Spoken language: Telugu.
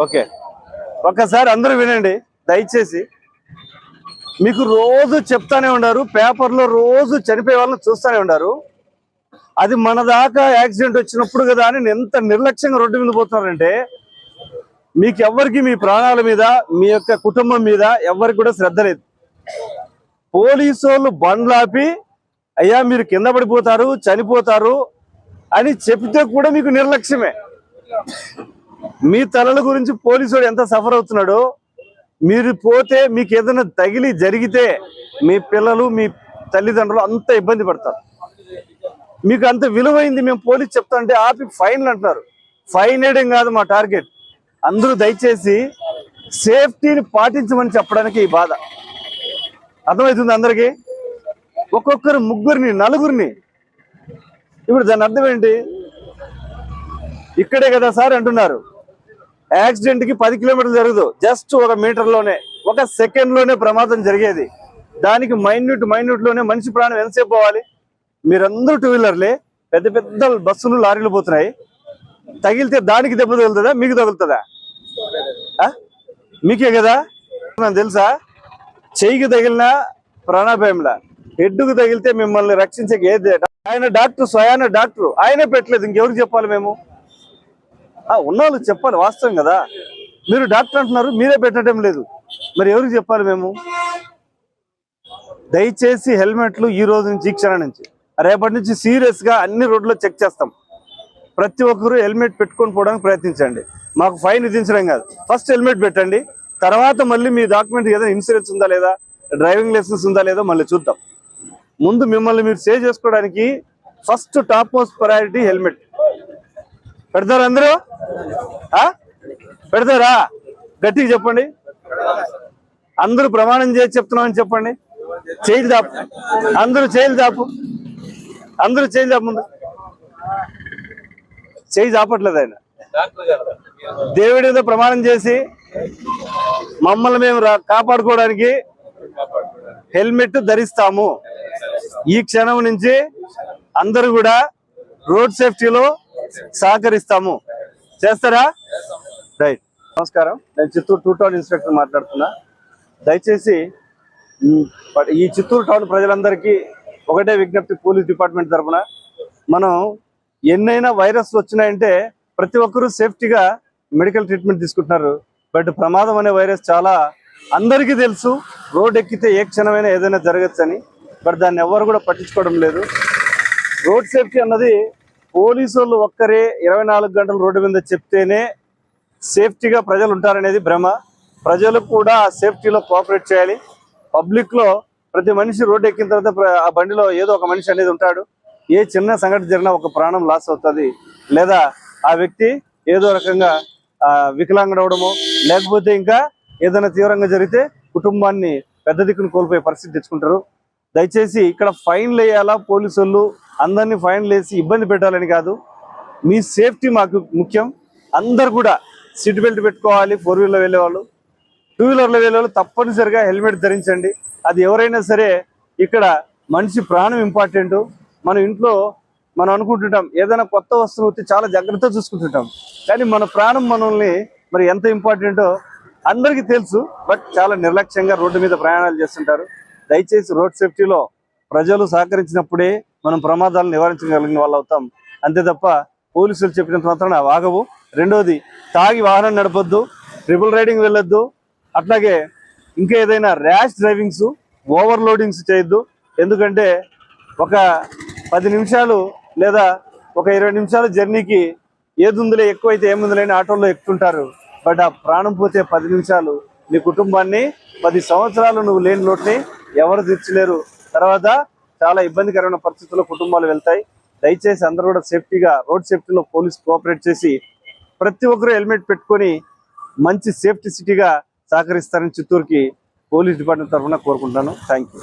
ఓకే, ఒక్కసారి అందరూ వినండి దయచేసి. మీకు రోజు చెప్తానే ఉన్నారు, పేపర్లో రోజు చనిపోయే వాళ్ళని చూస్తూనే ఉన్నారు. అది మన దాకా యాక్సిడెంట్ వచ్చినప్పుడు కదా అని ఎంత నిర్లక్ష్యంగా రోడ్డు మీద పోతున్నారంటే మీకు ఎవ్వరికి మీ ప్రాణాల మీద, మీ యొక్క కుటుంబం మీద ఎవరికి కూడా శ్రద్ధ లేదు. పోలీసు వాళ్ళు బండ్లాపి అయ్యా మీరు కింద పడిపోతారు, చనిపోతారు అని చెప్తే కూడా మీకు నిర్లక్ష్యమే. మీ తలల గురించి పోలీసు ఎంత సఫర్ అవుతున్నాడో, మీరు పోతే మీకు ఏదైనా తగిలి జరిగితే మీ పిల్లలు, మీ తల్లిదండ్రులు అంత ఇబ్బంది పడతారు. మీకు అంత విలువైంది మేము పోలీసు చెప్తా అంటే ఆపి ఫైన్లు అంటున్నారు. ఫైన్ వేయడం కాదు మా టార్గెట్. అందరూ దయచేసి సేఫ్టీని పాటించమని చెప్పడానికి ఈ బాధ. అర్థమవుతుంది అందరికీ? ఒక్కొక్కరు ముగ్గురిని, నలుగురిని. ఇప్పుడు దాని అర్థం ఏంటి? ఇక్కడే కదా సార్ అంటున్నారు, యాక్సిడెంట్ కి 10 కిలోమీటర్లు జరగదు, జస్ట్ 1 మీటర్లోనే, 1 సెకండ్లోనే ప్రమాదం జరిగేది. దానికి మైన్యూట్ లోనే మనిషి ప్రాణం ఎంతసేపు పోవాలి? మీరందరూ 2 వీలర్లే, పెద్ద పెద్ద బస్సులు, లారీలు పోతున్నాయి. తగిలితే దానికి దెబ్బ తగులుతుందా, మీకు తగులుతుందా? మీకే కదా. నాకు తెలుసా, చెయ్యికి తగిలిన ప్రాణాపాయంలా, హెడ్డుకు తగిలితే మిమ్మల్ని రక్షించే ఏది? ఆయన డాక్టర్, స్వయాన డాక్టర్, ఆయనే పెట్టలేదు, ఇంకెవరికి చెప్పాలి మేము? ఉన్నవాళ్ళు చెప్పాలి, వాస్తవం కదా. మీరు డాక్టర్ అంటున్నారు, మీరే పెట్టడం లేదు, మరి ఎవరికి చెప్పాలి మేము? దయచేసి హెల్మెట్లు ఈ రోజు నుంచి, ఈ క్షణం నుంచి, రేపటి నుంచి సీరియస్ గా అన్ని రోడ్లో చెక్ చేస్తాం. ప్రతి ఒక్కరూ హెల్మెట్ పెట్టుకొని పోవడానికి ప్రయత్నించండి. మాకు ఫైన్ విధించడం కాదు, ఫస్ట్ హెల్మెట్ పెట్టండి. తర్వాత మళ్ళీ మీ డాక్యుమెంట్ ఏదైనా ఇన్సూరెన్స్ ఉందా లేదా, డ్రైవింగ్ లైసెన్స్ ఉందా లేదా మళ్ళీ చూద్దాం. ముందు మిమ్మల్ని మీరు సేవ్ చేసుకోవడానికి first top most priority helmet. పెడతారా అందరూ? పెడతారా? గట్టిగా చెప్పండి. అందరూ ప్రమాణం చేసి చెప్తున్నామని చెప్పండి. చేయి దాపు, అందరూ చేయి దాపు, అందరూ చేయి దాపు. ముందు చేయి దాపట్లేదు ఆయన. దేవుడి మీద ప్రమాణం చేసి మమ్మల్ని మేము కాపాడుకోవడానికి హెల్మెట్ ధరిస్తాము. ఈ క్షణం నుంచి అందరూ కూడా రోడ్ సేఫ్టీలో సహకరిస్తాము. చేస్తారా? రైట్. నమస్కారం, నేను చిత్తూరు 2 టౌన్ ఇన్స్పెక్టర్ మాట్లాడుతున్నా. దయచేసి ఈ చిత్తూరు టౌన్ ప్రజలందరికీ ఒకటే విజ్ఞప్తి, పోలీస్ డిపార్ట్మెంట్ తరఫున, మనం ఎన్నైనా వైరస్ వచ్చినాయంటే ప్రతి ఒక్కరూ సేఫ్టీగా మెడికల్ ట్రీట్మెంట్ తీసుకుంటున్నారు. బట్ ప్రమాదం అనే వైరస్ చాలా అందరికీ తెలుసు. రోడ్ ఎక్కితే ఏ క్షణమైనా ఏదైనా జరగచ్చని, బట్ దాన్ని ఎవరు కూడా పట్టించుకోవడం లేదు. రోడ్ సేఫ్టీ అన్నది పోలీసు వాళ్ళు ఒక్కరే 24 గంటలు రోడ్డు మీద చెప్తేనే సేఫ్టీగా ప్రజలు ఉంటారనేది భ్రమ. ప్రజలు కూడా ఆ సేఫ్టీలో కోఆపరేట్ చేయాలి. పబ్లిక్ లో ప్రతి మనిషి రోడ్డు ఎక్కిన తర్వాత ఆ బండిలో ఏదో ఒక మనిషి అనేది ఉంటాడు. ఏ చిన్న సంఘటన జరిగినా ఒక ప్రాణం లాస్ అవుతుంది, లేదా ఆ వ్యక్తి ఏదో రకంగా వికలాంగుడవడమో, లేకపోతే ఇంకా ఏదైనా తీవ్రంగా జరిగితే కుటుంబాన్ని పెద్ద దిక్కును కోల్పోయే పరిస్థితి తెచ్చుకుంటారు. దయచేసి ఇక్కడ ఫైన్లు వేయాలా, పోలీసు వాళ్ళు అందరినీ ఫైన్లు వేసి ఇబ్బంది పెట్టాలని కాదు. మీ సేఫ్టీ మాకు ముఖ్యం. అందరు కూడా సీట్ బెల్ట్ పెట్టుకోవాలి. 4 వీలర్లో వెళ్ళే వాళ్ళు, 2 వీలర్లో వెళ్ళే వాళ్ళు తప్పనిసరిగా హెల్మెట్ ధరించండి. అది ఎవరైనా సరే, ఇక్కడ మనిషి ప్రాణం ఇంపార్టెంట్. మన ఇంట్లో మనం అనుకుంటుంటాం ఏదైనా కొత్త వస్తువు వచ్చి చాలా జాగ్రత్తగా చూసుకుంటుంటాం, కానీ మన ప్రాణం మనల్ని మరి ఎంత ఇంపార్టెంటో అందరికీ తెలుసు. బట్ చాలా నిర్లక్ష్యంగా రోడ్డు మీద ప్రయాణాలు చేస్తుంటారు. దయచేసి రోడ్ సేఫ్టీలో ప్రజలు సహకరించినప్పుడే మనం ప్రమాదాలను నివారించగలిగిన వాళ్ళు అవుతాం. అంతే తప్ప పోలీసులు చెప్పినంత మాత్రాన ఆగవు. రెండోది, తాగి వాహనం నడపొద్దు, ట్రిపుల్ రైడింగ్ వెళ్ళొద్దు, అట్లాగే ఇంకా ఏదైనా ర్యాష్ డ్రైవింగ్స్, ఓవర్లోడింగ్స్ చేయొద్దు. ఎందుకంటే ఒక 10 నిమిషాలు లేదా ఒక 20 నిమిషాల జర్నీకి ఏదుందులే, ఎక్కువైతే ఏముందులేని ఆటోల్లో ఎక్కుతుంటారు. బట్ ఆ ప్రాణం పోతే 10 నిమిషాలు నీ కుటుంబాన్ని, 10 సంవత్సరాలు నువ్వు లేని లోటుని ఎవరు తీర్చలేరు. తర్వాత చాలా ఇబ్బందికరమైన పరిస్థితుల్లో కుటుంబాలు వెళ్తాయి. దయచేసి అందరూ కూడా సేఫ్టీగా, రోడ్ సేఫ్టీలో పోలీసు కోఆపరేట్ చేసి ప్రతి ఒక్కరూ హెల్మెట్ పెట్టుకొని మంచి సేఫ్టీ సిటీగా సహకరిస్తారని చిత్తూరుకి పోలీస్ డిపార్ట్మెంట్ తరఫున కోరుకుంటాను. Thank you.